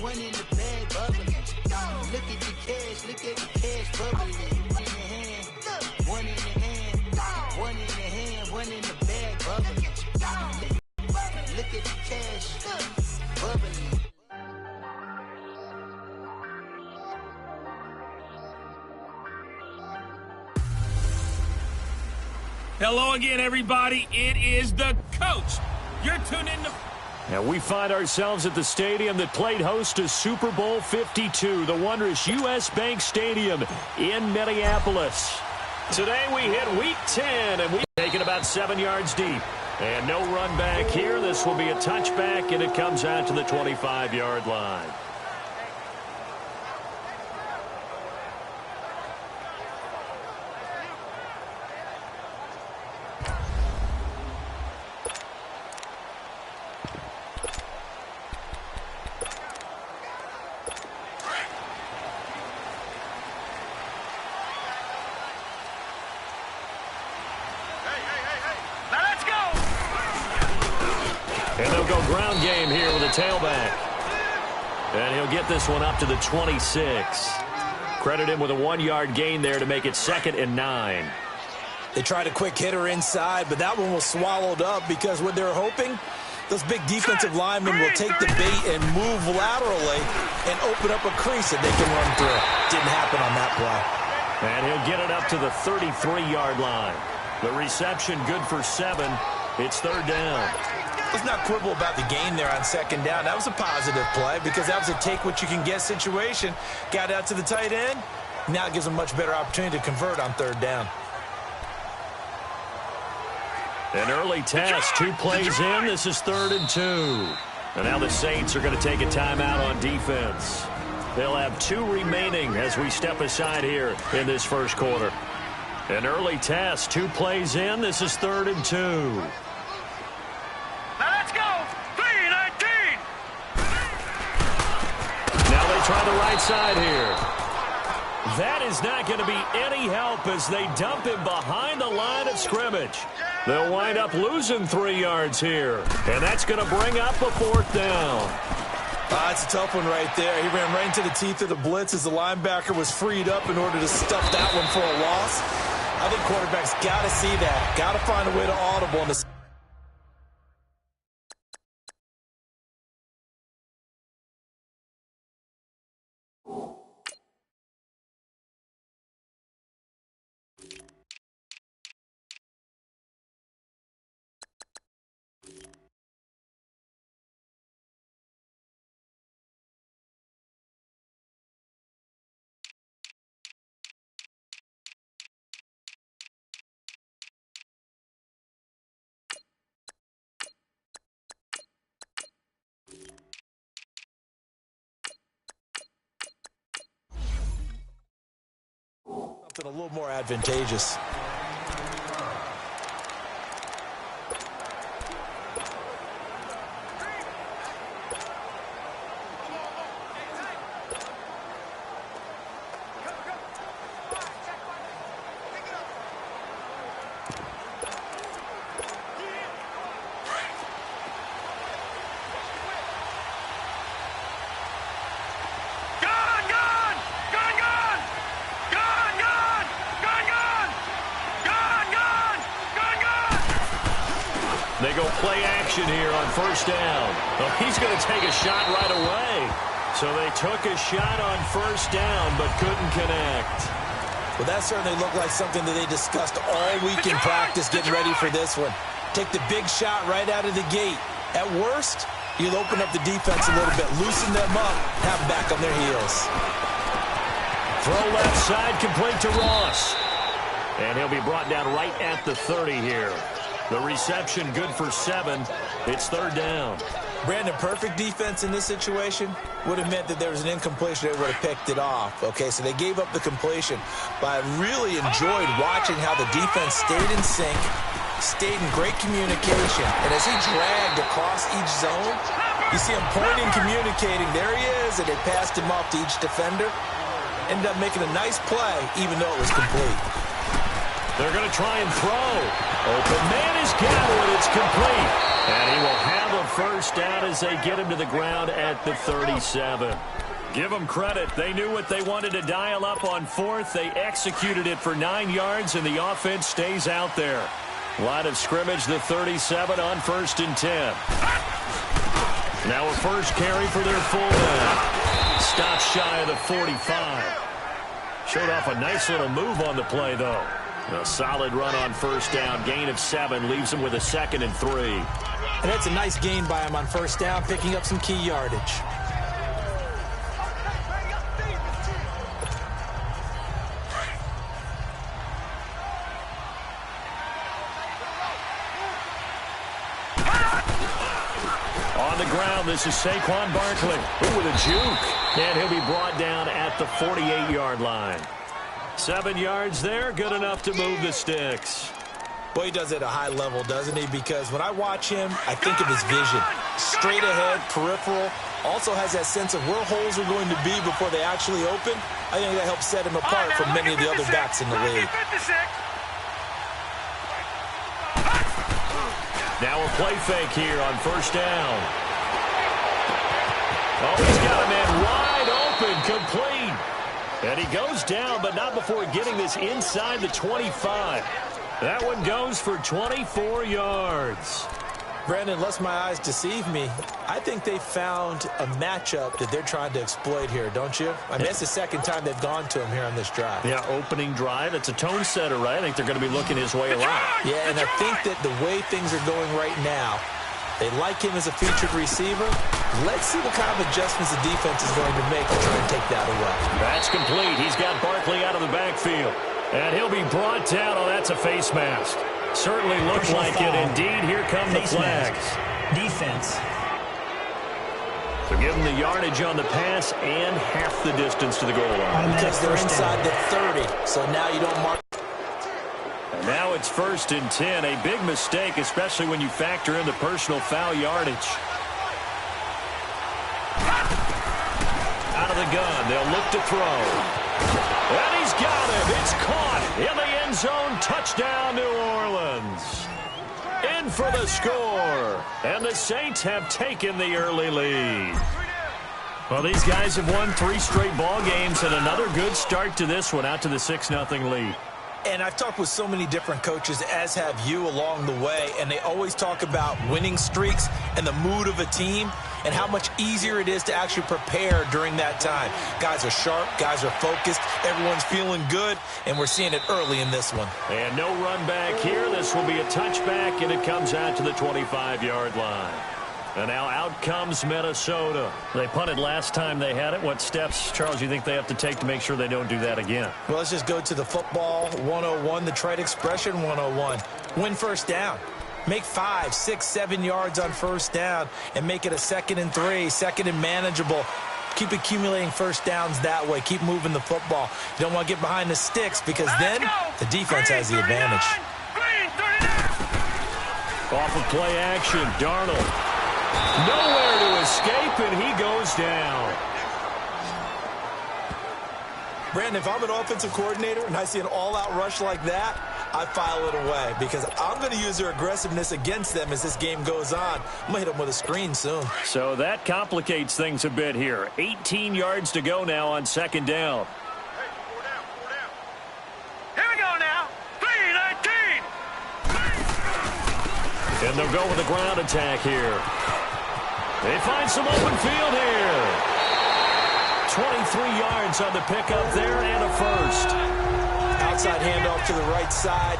One in the bag, bubbling. Look at the cash, look at the cash bubbling. One in the hand, one in the hand, one in the hand, one in the bag, bubbling. Look at the cash, bubbling. Hello again, everybody. It is the coach. You're tuned in to... And we find ourselves at the stadium that played host to Super Bowl 52, the wondrous U.S. Bank Stadium in Minneapolis. Today we hit Week 10, and we've taken about 7 yards deep. And no run back here. This will be a touchback, and it comes out to the 25-yard line. And they'll go ground game here with a tailback. And he'll get this one up to the 26. Credit him with a 1-yard gain there to make it 2nd and 9. They tried a quick hitter inside, but that one was swallowed up because what they're hoping, those big defensive linemen will take the bait and move laterally and open up a crease that they can run through. Didn't happen on that play. And he'll get it up to the 33-yard line. The reception good for 7. It's 3rd down. Let's not quibble about the gain there on 2nd down. That was a positive play because that was a take-what-you-can-get situation. Got out to the tight end. Now it gives them a much better opportunity to convert on 3rd down. An early test, 2 plays in. This is 3rd and 2. And now the Saints are going to take a timeout on defense. They'll have 2 remaining as we step aside here in this first quarter. An early test, 2 plays in. This is 3rd and 2. Try the right side here. That is not going to be any help as they dump him behind the line of scrimmage. They'll wind up losing 3 yards here. And that's going to bring up a 4th down. It's a tough one right there. He ran right into the teeth of the blitz as the linebacker was freed up in order to stuff that one for a loss. I think quarterbacks got to see that. Got to find a way to audible in the something a little more advantageous. They go play action here on 1st down. Oh, he's going to take a shot right away. So they took a shot on 1st down but couldn't connect. Well, that certainly looked like something that they discussed all week in practice getting ready for this one. Take the big shot right out of the gate. At worst, you'll open up the defense a little bit, loosen them up, have them back on their heels. Throw left side complete to Ross. And he'll be brought down right at the 30 here. The reception good for 7. It's 3rd down. Brandon, perfect defense in this situation would have meant that there was an incompletion that would have picked it off. Okay, so they gave up the completion. But I really enjoyed watching how the defense stayed in sync, stayed in great communication. And as he dragged across each zone, you see him pointing, communicating. There he is, and they passed him off to each defender. Ended up making a nice play, even though it was complete. They're going to try and throw. Open man is got it. It's complete. And he will have a first down as they get him to the ground at the 37. Give them credit. They knew what they wanted to dial up on fourth. They executed it for 9 yards, and the offense stays out there. Line of scrimmage, the 37 on 1st and 10. Now a first carry for their fullback. Stops shy of the 45. Showed off a nice little move on the play, though. A solid run on first down. Gain of 7 leaves him with a 2nd and 3. And that's a nice gain by him on first down, picking up some key yardage. On the ground, this is Saquon Barkley. Ooh, with a juke. And he'll be brought down at the 48-yard line. 7 yards there, good enough to move the sticks. Well, he does it at a high level, doesn't he? Because when I watch him, I think of his vision. Straight ahead, peripheral. Also has that sense of where holes are going to be before they actually open. I think that helps set him apart from many of the other backs in the league. Now a play fake here on first down. Oh, he's got a man wide open, complete. And he goes down, but not before getting this inside the 25. That one goes for 24 yards. Brandon, unless my eyes deceive me, I think they found a matchup that they're trying to exploit here, don't you? I mean, it's the second time they've gone to him here on this drive. Yeah, opening drive. It's a tone setter, right? I think they're going to be looking his way a lot. Yeah, and I think that the way things are going right now, they like him as a featured receiver. Let's see what kind of adjustments the defense is going to make to try and take that away. That's complete. He's got Barkley out of the backfield. And he'll be brought down. Oh, that's a face mask. Certainly looked like it. Indeed, here come the flags. Defense. So give them the yardage on the pass and half the distance to the goal line. Because they're inside the 30, so now you don't mark. And now it's 1st and 10. A big mistake, especially when you factor in the personal foul yardage. Out of the gun. They'll look to throw. And he's got him. It's caught in the end zone. Touchdown, New Orleans. In for the score. And the Saints have taken the early lead. Well, these guys have won 3 straight ball games and another good start to this one out to the 6-0 lead. And I've talked with so many different coaches, as have you, along the way, and they always talk about winning streaks and the mood of a team and how much easier it is to actually prepare during that time. Guys are sharp, guys are focused, everyone's feeling good, and we're seeing it early in this one. And no run back here. This will be a touchback, and it comes out to the 25-yard line. And now out comes Minnesota. They punted last time they had it. What steps, Charles, you think they have to take to make sure they don't do that again? Well, let's just go to the football 101, the trade expression 101. Win first down. Make 5, 6, 7 yards on first down and make it a 2nd and 3, 2nd and manageable. Keep accumulating first downs that way. Keep moving the football. You don't want to get behind the sticks because then the defense has the advantage. Off of play action, Darnold. Nowhere to escape, and he goes down. Brandon, if I'm an offensive coordinator and I see an all-out rush like that, I file it away because I'm going to use their aggressiveness against them as this game goes on. I'm going to hit them with a screen soon. So that complicates things a bit here. 18 yards to go now on 2nd down. Here we go now. 3-19. And they'll go with a ground attack here. They find some open field here. 23 yards on the pickup there and a first. Outside handoff to the right side.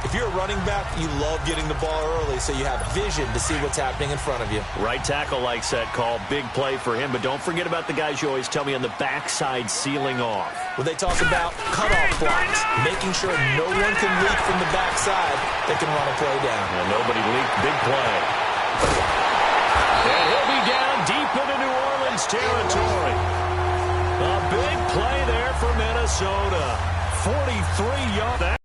If you're a running back, you love getting the ball early so you have vision to see what's happening in front of you. Right tackle likes that call. Big play for him, but don't forget about the guys you always tell me on the backside sealing off. When they talk about cutoff blocks, making sure no one can leak from the backside that can run a play down. And nobody leaked. Big play. And he'll be down deep into New Orleans territory. A big play there for Minnesota. 43 yards.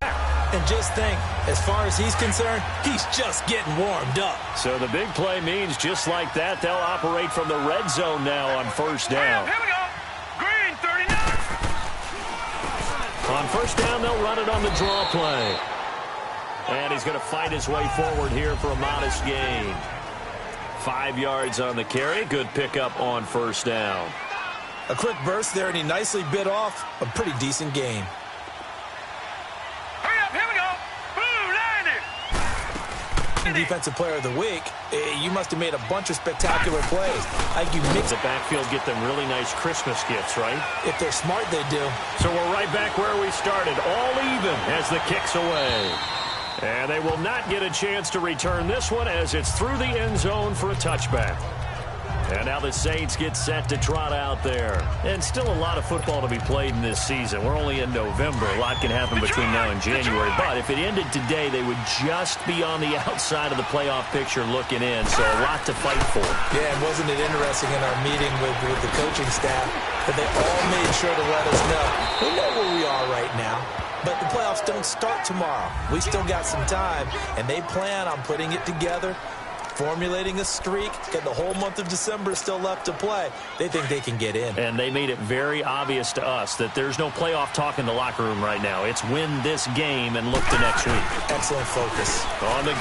And just think, as far as he's concerned, he's just getting warmed up. So the big play means just like that, they'll operate from the red zone now on first down. Here we go. Green 39. On first down, they'll run it on the draw play. And he's going to fight his way forward here for a modest gain. 5 yards on the carry. Good pickup on first down. A quick burst there, and he nicely bit off a pretty decent gain. Hurry up, here we go. Blue line it. Defensive player of the week, you must have made a bunch of spectacular plays. Like you mix the backfield, get them really nice Christmas gifts, right? If they're smart, they do. So we're right back where we started, all even as the kick's away. And they will not get a chance to return this one as it's through the end zone for a touchback. And now the Saints get set to trot out there. And still a lot of football to be played in this season. We're only in November. A lot can happen between now and January. But if it ended today, they would just be on the outside of the playoff picture looking in. So a lot to fight for. Yeah, and wasn't it interesting in our meeting with the coaching staff that they all made sure to let us know. We know where we are right now. But the playoffs don't start tomorrow. We still got some time. And they plan on putting it together, formulating a streak, got the whole month of December still left to play. They think they can get in. And they made it very obvious to us that there's no playoff talk in the locker room right now. It's win this game and look to next week. Excellent focus. On the